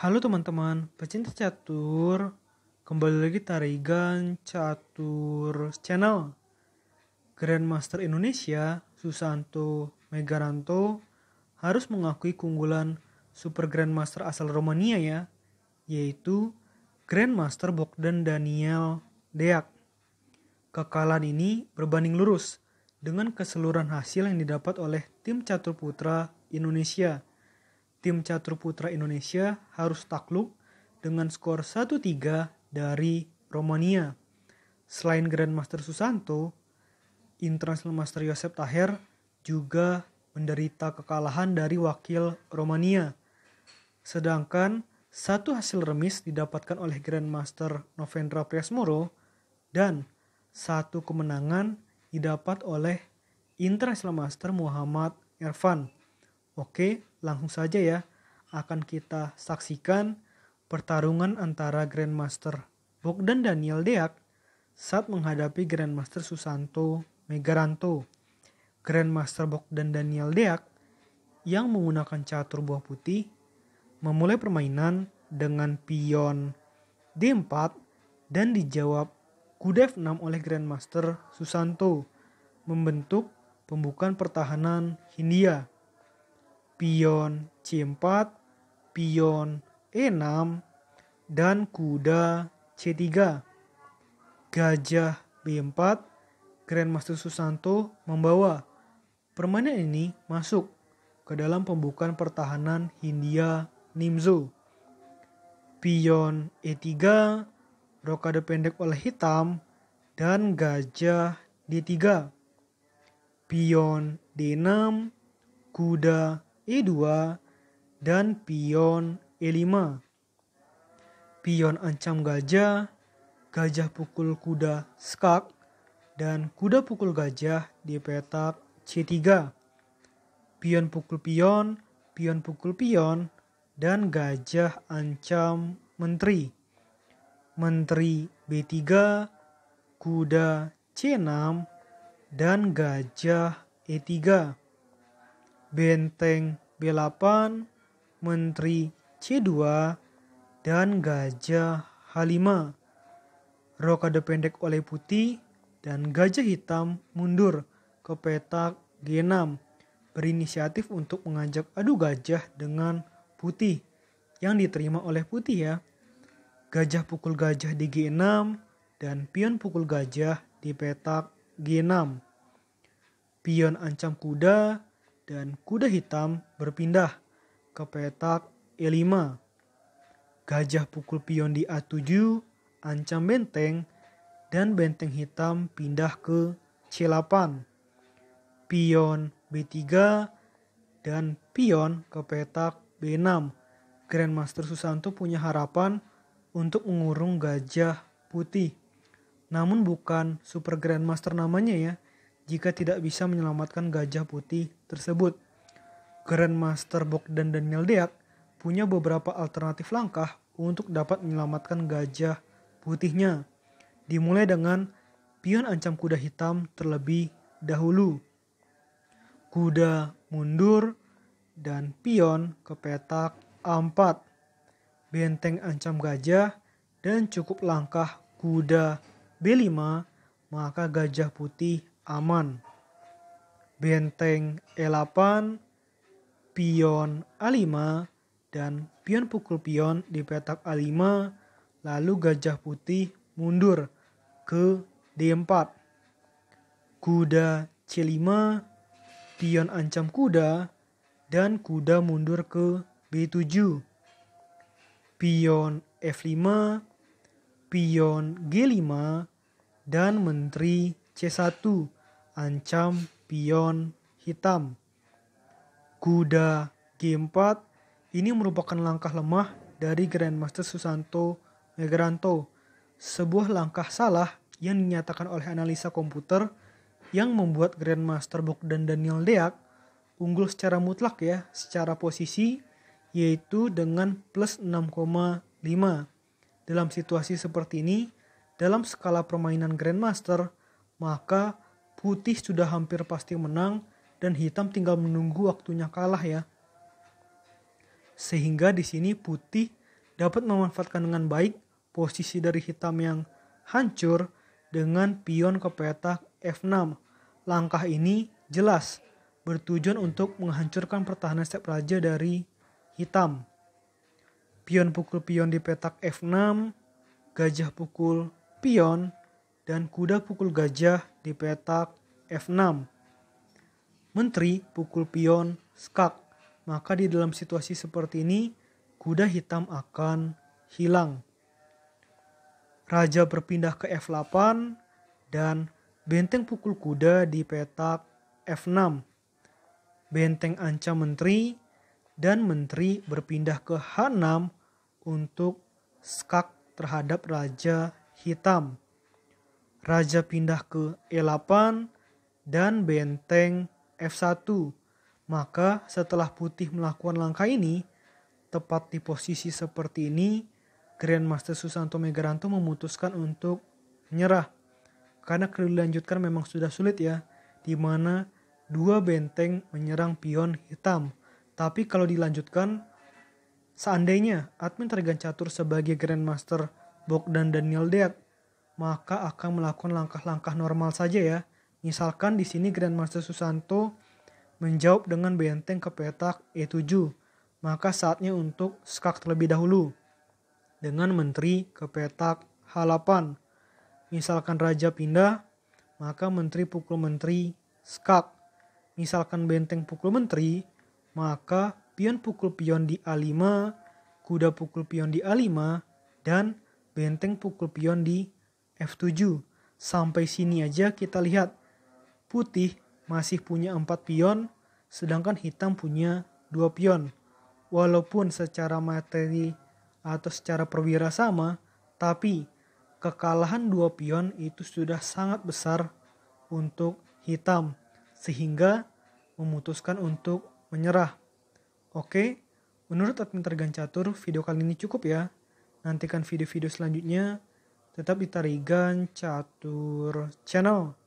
Halo teman-teman, pecinta catur. Kembali lagi Tarigan Catur Channel. Grandmaster Indonesia, Susanto Megaranto, harus mengakui keunggulan Super Grandmaster asal Romania ya, yaitu Grandmaster Bogdan Daniel Deac. Kekalahan ini berbanding lurus dengan keseluruhan hasil yang didapat oleh tim catur putra Indonesia. Tim catur putra Indonesia harus takluk dengan skor 1-3 dari Romania. Selain Grandmaster Susanto, International Master Josep Taher juga menderita kekalahan dari wakil Romania. Sedangkan satu hasil remis didapatkan oleh Grandmaster Novendra Priasmoro dan satu kemenangan didapat oleh International Master Muhammad Irfan. Oke, langsung saja ya. Akan kita saksikan pertarungan antara Grandmaster Bogdan Daniel Deac saat menghadapi Grandmaster Susanto Megaranto. Grandmaster Bogdan Daniel Deac yang menggunakan catur buah putih memulai permainan dengan pion D4 dan dijawab kuda F6 oleh Grandmaster Susanto membentuk pembukaan pertahanan Hindia. Pion C4, pion E6, dan kuda C3. Gajah B4, Grandmaster Susanto membawa. Permainan ini masuk ke dalam pembukaan pertahanan Hindia Nimzo. Pion E3, rokade pendek oleh hitam, dan gajah D3. Pion D6, kuda E2, dan pion E5. Pion ancam gajah, gajah pukul kuda skak, dan kuda pukul gajah di petak C3. Pion pukul pion, pion pukul pion, dan gajah ancam menteri. Menteri B3, kuda C6, dan gajah E3. Benteng B8, menteri C2, dan gajah H5. Rokade pendek oleh putih dan gajah hitam mundur ke petak G6. Berinisiatif untuk mengajak adu gajah dengan putih yang diterima oleh putih ya. Gajah pukul gajah di G6 dan pion pukul gajah di petak G6. Pion ancam kuda dan kuda hitam berpindah ke petak E5. Gajah pukul pion di A7 ancam benteng dan benteng hitam pindah ke C8. Pion B3 dan pion ke petak B6. Grandmaster Susanto punya harapan untuk mengurung gajah putih. Namun bukan Super Grandmaster namanya ya, jika tidak bisa menyelamatkan gajah putih tersebut. Grandmaster Bogdan Daniel Deac punya beberapa alternatif langkah untuk dapat menyelamatkan gajah putihnya. Dimulai dengan pion ancam kuda hitam terlebih dahulu. Kuda mundur dan pion ke petak A4. Benteng ancam gajah dan cukup langkah kuda B5, maka gajah putih aman. Benteng E8, pion A5, dan pion pukul pion di petak A5, lalu gajah putih mundur ke D4. Kuda C5, pion ancam kuda, dan kuda mundur ke B7. Pion F5, pion G5, dan menteri C1 ancam pion hitam. Kuda G4 ini merupakan langkah lemah dari Grandmaster Susanto Megaranto. Sebuah langkah salah yang dinyatakan oleh analisa komputer yang membuat Grandmaster Bogdan Daniel Deac unggul secara mutlak ya, secara posisi, yaitu dengan plus 6,5. Dalam situasi seperti ini, dalam skala permainan Grandmaster, maka putih sudah hampir pasti menang dan hitam tinggal menunggu waktunya kalah ya. Sehingga di sini putih dapat memanfaatkan dengan baik posisi dari hitam yang hancur dengan pion ke petak F6. Langkah ini jelas bertujuan untuk menghancurkan pertahanan step raja dari hitam. Pion pukul pion di petak F6, gajah pukul pion, dan kuda pukul gajah di petak F6. Menteri pukul pion skak. Maka di dalam situasi seperti ini, kuda hitam akan hilang. Raja berpindah ke F8 dan benteng pukul kuda di petak F6. Benteng ancam menteri dan menteri berpindah ke H6 untuk skak terhadap raja hitam. Raja pindah ke E8 dan benteng F1. Maka setelah putih melakukan langkah ini, tepat di posisi seperti ini, Grandmaster Susanto Megaranto memutuskan untuk menyerah. Karena kalau dilanjutkan memang sudah sulit ya, di mana dua benteng menyerang pion hitam. Tapi kalau dilanjutkan, seandainya admin Trigan Catur sebagai Grandmaster Bogdan Daniel Deat, maka akan melakukan langkah-langkah normal saja ya. Misalkan di sini Grandmaster Susanto menjawab dengan benteng ke petak E7, maka saatnya untuk skak terlebih dahulu dengan menteri ke petak H8. Misalkan raja pindah, maka menteri pukul menteri skak. Misalkan benteng pukul menteri, maka pion pukul pion di A5, kuda pukul pion di A5, dan benteng pukul pion di F7. Sampai sini aja kita lihat putih masih punya 4 pion, sedangkan hitam punya 2 pion. Walaupun secara materi atau secara perwira sama, tapi kekalahan 2 pion itu sudah sangat besar untuk hitam, sehingga memutuskan untuk menyerah. Oke, menurut admin Trigan Catur, video kali ini cukup ya. Nantikan video-video selanjutnya. Tetap di Trigan Catur Channel.